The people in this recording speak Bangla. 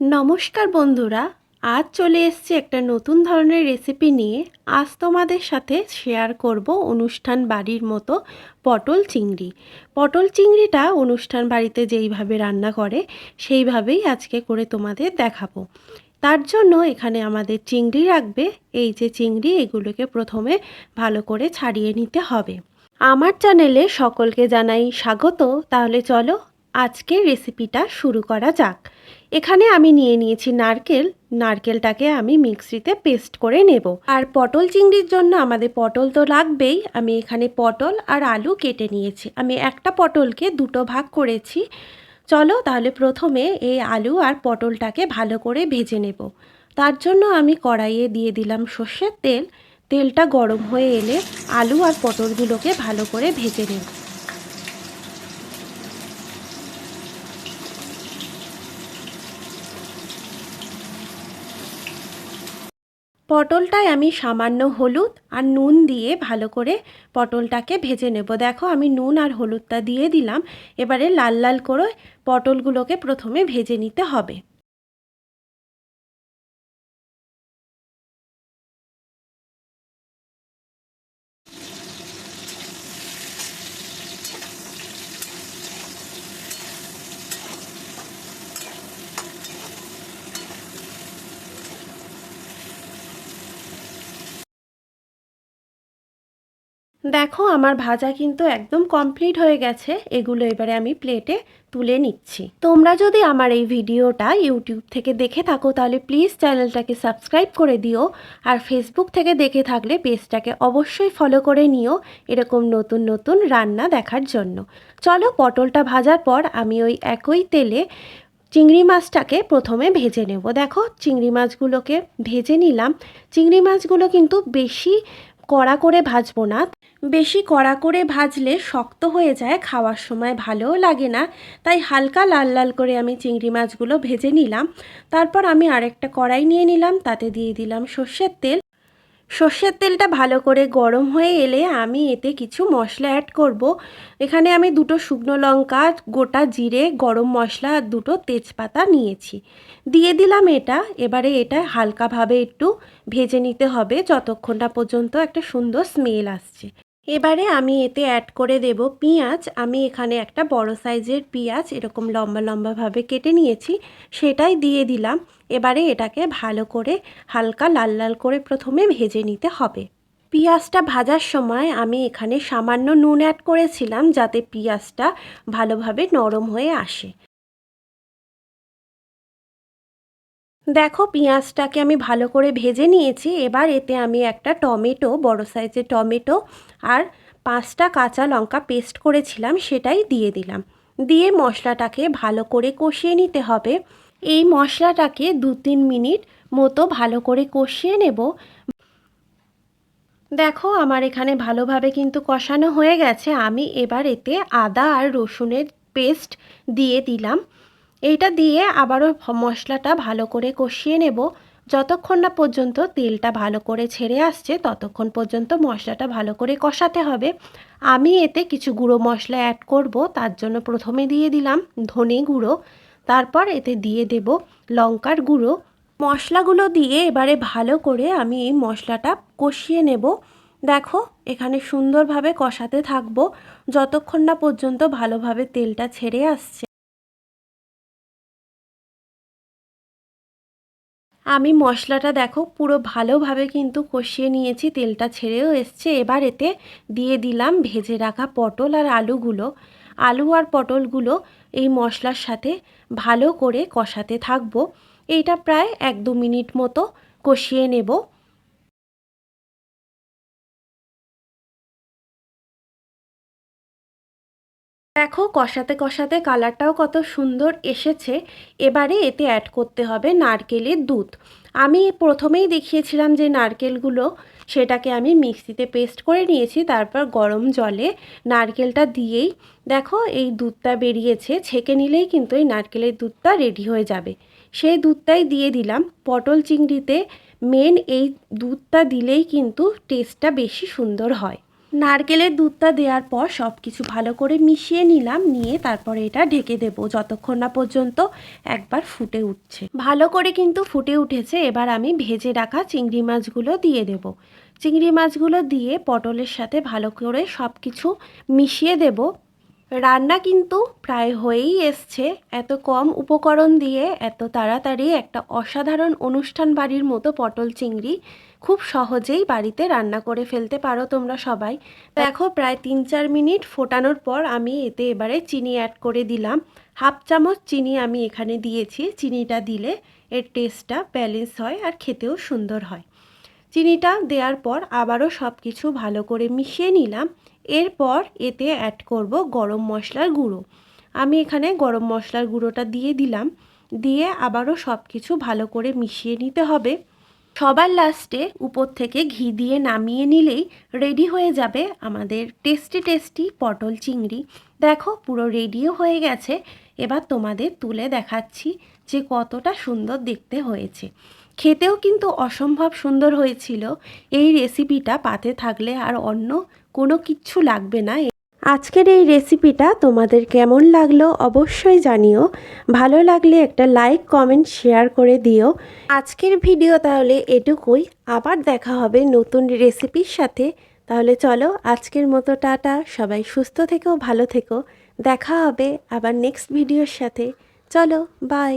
নমস্কার বন্ধুরা, আজ চলে এসেছি একটা নতুন ধরনের রেসিপি নিয়ে। আজ তোমাদের সাথে শেয়ার করব অনুষ্ঠান বাড়ির মতো পটল চিংড়ি। পটল চিংড়িটা অনুষ্ঠান বাড়িতে যেইভাবে রান্না করে সেইভাবেই আজকে করে তোমাদের দেখাবো। তার জন্য এখানে আমাদের চিংড়ি লাগবে। এই যে চিংড়ি, এগুলোকে প্রথমে ভালো করে ছাড়িয়ে নিতে হবে। আমার চ্যানেলে সকলকে জানাই স্বাগত। তাহলে চলো আজকের রেসিপিটা শুরু করা যাক। এখানে আমি নিয়ে নিয়েছি নারকেলটাকে আমি মিক্সিতে পেস্ট করে নেব। আর পটল চিংড়ির জন্য আমাদের পটল তো লাগবেই। আমি এখানে পটল আর আলু কেটে নিয়েছি। আমি একটা পটলকে দুটো ভাগ করেছি। চলো তাহলে প্রথমে এই আলু আর পটলটাকে ভালো করে ভেজে নেব। তার জন্য আমি কড়াইয়ে দিয়ে দিলাম সর্ষের তেল। তেলটা গরম হয়ে এলে আলু আর পটলগুলোকে ভালো করে ভেজে নেব। পটলটায় আমি সামান্য হলুদ আর নুন দিয়ে ভালো করে পটলটাকে ভেজে নেব। দেখো আমি নুন আর হলুদটা দিয়ে দিলাম। এবারে লাল লাল করে পটলগুলোকে প্রথমে ভেজে নিতে হবে। দেখো আমার ভাজা কিন্তু একদম কমপ্লিট হয়ে গেছে। এগুলো এবারে আমি প্লেটে তুলে নিচ্ছি। তোমরা যদি আমার এই ভিডিওটা ইউটিউব থেকে দেখে থাকো তাহলে প্লিজ চ্যানেলটাকে সাবস্ক্রাইব করে দিও। আর ফেসবুক থেকে দেখে থাকলে পেজটাকে অবশ্যই ফলো করে নিও এরকম নতুন নতুন রান্না দেখার জন্য। চলো পটলটা ভাজার পর আমি ওই একই তেলে চিংড়ি মাছটাকে প্রথমে ভেজে নেব। দেখো চিংড়ি মাছগুলোকে ভেজে নিলাম। চিংড়ি মাছগুলো কিন্তু বেশি কড়া করে ভাজবো না। বেশি কড়া করে ভাজলে শক্ত হয়ে যায়, খাওয়ার সময় ভালোও লাগে না। তাই হালকা লাল লাল করে আমি চিংড়ি মাছগুলো ভেজে নিলাম। তারপর আমি আরেকটা কড়াই নিয়ে নিলাম, তাতে দিয়ে দিলাম সর্ষের তেল। সর্ষের তেলটা ভালো করে গরম হয়ে এলে আমি এতে কিছু মশলা অ্যাড করব। এখানে আমি দুটো শুকনো লঙ্কা, গোটা জিরে, গরম মশলা আর দুটো তেজপাতা নিয়েছি। দিয়ে দিলাম এটা। এবারে এটা হালকাভাবে একটু ভেজে নিতে হবে যতক্ষণ না পর্যন্ত একটা সুন্দর স্মেল আসছে। এবারে আমি এতে অ্যাড করে দেব পেঁয়াজ। আমি এখানে একটা বড় সাইজের পেঁয়াজ এরকম লম্বা লম্বাভাবে কেটে নিয়েছি, সেটাই দিয়ে দিলাম। এবারে এটাকে ভালো করে হালকা লাল লাল করে প্রথমে ভেজে নিতে হবে। পেঁয়াজটা ভাজার সময় আমি এখানে সামান্য নুন অ্যাড করেছিলাম যাতে পেঁয়াজটা ভালোভাবে নরম হয়ে আসে। দেখো পেঁয়াজটাকে আমি ভালো করে ভেজে নিয়েছি। এবার এতে আমি একটা টমেটো, বড় সাইজের টমেটো আর 5টা কাঁচা লঙ্কা পেস্ট করেছিলাম সেটাই দিয়ে দিলাম। দিয়ে মশলাটাকে ভালো করে কষিয়ে নিতে হবে। এই মশলাটাকে 2-3 মিনিট মতো ভালো করে কষিয়ে নেব। দেখো আমার এখানে ভালোভাবে কিন্তু কষানো হয়ে গেছে। আমি এবার এতে আদা আর রসুনের পেস্ট দিয়ে দিলাম। এইটা দিয়ে আবারও মশলাটা ভালো করে কষিয়ে নেব। যতক্ষণ না পর্যন্ত তেলটা ভালো করে ছেড়ে আসছে ততক্ষণ পর্যন্ত মশলাটা ভালো করে কষাতে হবে। আমি এতে কিছু গুঁড়ো মশলা অ্যাড করব। তার জন্য প্রথমে দিয়ে দিলাম ধনে গুঁড়ো, তারপর এতে দিয়ে দেব লঙ্কার গুঁড়ো। মশলাগুলো দিয়ে এবারে ভালো করে আমি এই মশলাটা কষিয়ে নেব। দেখো এখানে সুন্দরভাবে কষাতে থাকবো যতক্ষণ না পর্যন্ত ভালোভাবে তেলটা ছেড়ে আসছে। আমি মশলাটা দেখো পুরো ভালোভাবে কিন্তু কষিয়ে নিয়েছি, তেলটা ছেড়েও এসছে। এবার এতে দিয়ে দিলাম ভেজে রাখা পটল আর আলুগুলো। আলু আর পটলগুলো এই মশলার সাথে ভালো করে কষাতে থাকবো। এইটা প্রায় 1-2 মিনিট মতো কষিয়ে নেব। দেখো কষাতে কষাতে কালারটাও কত সুন্দর এসেছে। এবারে এতে অ্যাড করতে হবে নারকেলের দুধ। আমি প্রথমেই দেখিয়েছিলাম যে নারকেলগুলো সেটাকে আমি মিক্সিতে পেস্ট করে নিয়েছি। তারপর গরম জলে নারকেলটা দিয়েই দেখো এই দুধটা বেরিয়েছে। ছেঁকে নিলেই কিন্তু এই নারকেলের দুধটা রেডি হয়ে যাবে। সেই দুধটাই দিয়ে দিলাম। পটল চিংড়িতে মেন এই দুধটা দিলেই কিন্তু টেস্টটা বেশি সুন্দর হয়। নারকেলের দুধটা দেওয়ার পর সব কিছু ভালো করে মিশিয়ে নিলাম, নিয়ে তারপরে এটা ঢেকে দেবো যতক্ষণ না পর্যন্ত একবার ফুটে উঠছে। ভালো করে কিন্তু ফুটে উঠেছে। এবার আমি ভেজে রাখা চিংড়ি মাছগুলো দিয়ে দেব। চিংড়ি মাছগুলো দিয়ে পটলের সাথে ভালো করে সব কিছু মিশিয়ে দেব। রান্না কিন্তু প্রায় হয়েই এসছে। এত কম উপকরণ দিয়ে এত তাড়াতাড়ি একটা অসাধারণ অনুষ্ঠান বাড়ির মতো পটল চিংড়ি খুব সহজেই বাড়িতে রান্না করে ফেলতে পারো তোমরা সবাই। দেখো প্রায় 3-4 মিনিট ফোটানোর পর আমি এতে এবারে চিনি অ্যাড করে দিলাম। হাফ চামচ চিনি আমি এখানে দিয়েছি। চিনিটা দিলে এর টেস্টটা ব্যালেন্স হয় আর খেতেও সুন্দর হয়। চিনিটা দেওয়ার পর আবারও সব কিছু ভালো করে মিশিয়ে নিলাম। এরপর এতে অ্যাড করব গরম মশলার গুঁড়ো। আমি এখানে গরম মশলার গুঁড়োটা দিয়ে দিলাম। দিয়ে আবারও সব কিছু ভালো করে মিশিয়ে নিতে হবে। সবার লাস্টে উপর থেকে ঘি দিয়ে নামিয়ে নিলেই রেডি হয়ে যাবে আমাদের টেস্টি টেস্টি পটল চিংড়ি। দেখো পুরো রেডিও হয়ে গেছে। এবার তোমাদের তুলে দেখাচ্ছি যে কতটা সুন্দর দেখতে হয়েছে। খেতেও কিন্তু অসম্ভব সুন্দর হয়েছিল। এই রেসিপিটা পাতে থাকলে আর অন্য কোনো কিচ্ছু লাগবে না। আজকের এই রেসিপিটা তোমাদের কেমন লাগলো অবশ্যই জানিও। ভালো লাগলে একটা লাইক কমেন্ট শেয়ার করে দিও। আজকের ভিডিও তাহলে এটুকুই। আবার দেখা হবে নতুন রেসিপির সাথে। তাহলে চলো আজকের মতো টাটা। সবাই সুস্থ থেকো, ভালো থেকো। দেখা হবে আবার নেক্সট ভিডিওর সাথে। চলো বাই।